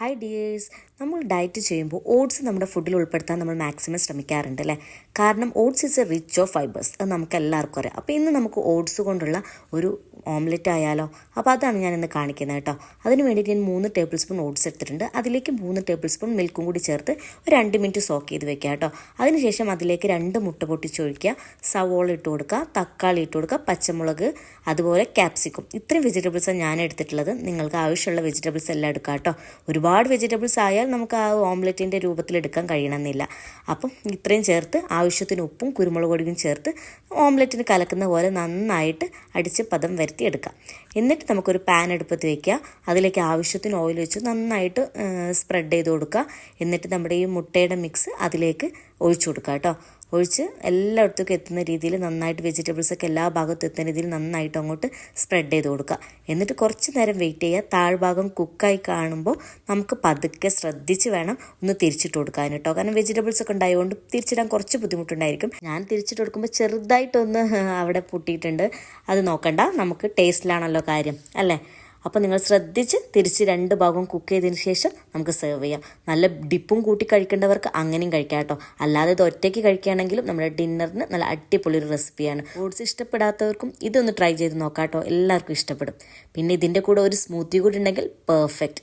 Hi dears, നമ്മൾ diet ചെയ്യുമ്പോൾ oats നമ്മുടെ ഫുഡിൽ ഉൾപ്പെടുത്താൻ നമ്മൾ മാക്സിമം ശ്രമിക്കാറുണ്ട് അല്ലേ. കാരണം oats is A rich of fibres, അത് നമുക്ക് എല്ലാവർക്കും അറിയാം. അപ്പോൾ ഇന്ന് നമുക്ക് ഓട്സ് കൊണ്ടുള്ള ഒരു ഓംലെറ്റ് ആയാലോ. അപ്പോൾ അതാണ് ഞാൻ ഇന്ന് കാണിക്കുന്നത് കേട്ടോ. അതിന് വേണ്ടിയിട്ട് ഞാൻ 3 ടേബിൾ സ്പൂൺ ഓട്സ് എടുത്തിട്ടുണ്ട്. അതിലേക്ക് 3 ടേബിൾ സ്പൂൺ മിൽക്കും കൂടി ചേർത്ത് ഒരു 2 മിനിറ്റ് സോക്ക് ചെയ്ത് വെക്കുക കേട്ടോ. അതിനുശേഷം അതിലേക്ക് 2 മുട്ട പൊട്ടിച്ചൊഴിക്കുക, സവോള ഇട്ട് കൊടുക്കുക, തക്കാളി ഇട്ട് കൊടുക്കുക, പച്ചമുളക്, അതുപോലെ ക്യാപ്സിക്കം. ഇത്രയും വെജിറ്റബിൾസാണ് ഞാൻ എടുത്തിട്ടുള്ളത്. നിങ്ങൾക്ക് ആവശ്യമുള്ള വെജിറ്റബിൾസ് എല്ലാം എടുക്കുക കേട്ടോ. ഒരുപാട് വെജിറ്റബിൾസ് ആയാൽ നമുക്ക് ആ ഓംലെറ്റിൻ്റെ രൂപത്തിലെടുക്കാൻ കഴിയണമെന്നില്ല. അപ്പം ഇത്രയും ചേർത്ത് ആവശ്യത്തിന് ഉപ്പും കുരുമുളക് പൊടിയും ചേർത്ത് ഓംലെറ്റിന് കലക്കുന്ന പോലെ നന്നായിട്ട് അടിച്ച് പദം വരുത്തിയെടുക്കാം. എന്നിട്ട് നമുക്കൊരു പാൻ അടുപ്പത്ത് വയ്ക്കുക. അതിലേക്ക് ആവശ്യത്തിന് ഓയിൽ വെച്ച് നന്നായിട്ട് സ്പ്രെഡ് ചെയ്ത് കൊടുക്കുക. എന്നിട്ട് നമ്മുടെ ഈ മുട്ടയുടെ മിക്സ് അതിലേക്ക് ഒഴിച്ചു കൊടുക്കുക കേട്ടോ. ഒഴിച്ച് എല്ലായിടത്തേക്കും എത്തുന്ന രീതിയിൽ നന്നായിട്ട് വെജിറ്റബിൾസൊക്കെ എല്ലാ ഭാഗത്തും എത്തുന്ന രീതിയിൽ നന്നായിട്ട് അങ്ങോട്ട് സ്പ്രെഡ് ചെയ്ത് കൊടുക്കുക. എന്നിട്ട് കുറച്ച് നേരം വെയിറ്റ് ചെയ്യുക. താഴ്ഭാഗം കുക്കായി കാണുമ്പോൾ നമുക്ക് പതുക്കെ ശ്രദ്ധിച്ച് വേണം ഒന്ന് തിരിച്ചിട്ട് കൊടുക്കാൻ കേട്ടോ. കാരണം വെജിറ്റബിൾസ് ഒക്കെ ഉണ്ടായതുകൊണ്ട് തിരിച്ചിടാൻ കുറച്ച് ബുദ്ധിമുട്ടുണ്ടായിരിക്കും. ഞാൻ തിരിച്ചിട്ട് കൊടുക്കുമ്പോൾ ചെറുതായിട്ടൊന്ന് അവിടെ പൊട്ടിയിട്ടുണ്ട്. അത് നോക്കണ്ട, നമുക്ക് ടേസ്റ്റിലാണല്ലോ കാര്യം അല്ലേ. അപ്പോൾ നിങ്ങൾ ശ്രദ്ധിച്ച് തിരിച്ച് 2 ഭാഗവും കുക്ക് ചെയ്തതിന് ശേഷം നമുക്ക് സെർവ് ചെയ്യാം. നല്ല ഡിപ്പും കൂട്ടി കഴിക്കേണ്ടവർക്ക് അങ്ങനെയും കഴിക്കാം കേട്ടോ. അല്ലാതെ ഇത് ഒറ്റയ്ക്ക് കഴിക്കുകയാണെങ്കിലും നമ്മുടെ ഡിന്നറിന് നല്ല അടിപൊളി ഒരു റെസിപ്പിയാണ്. ഓട്സ് ഇഷ്ടപ്പെടാത്തവർക്കും ഇതൊന്ന് ട്രൈ ചെയ്ത് നോക്കാം കേട്ടോ. എല്ലാവർക്കും ഇഷ്ടപ്പെടും. പിന്നെ ഇതിൻ്റെ കൂടെ ഒരു സ്മൂത്തി കൂടി ഉണ്ടെങ്കിൽ പെർഫെക്റ്റ്.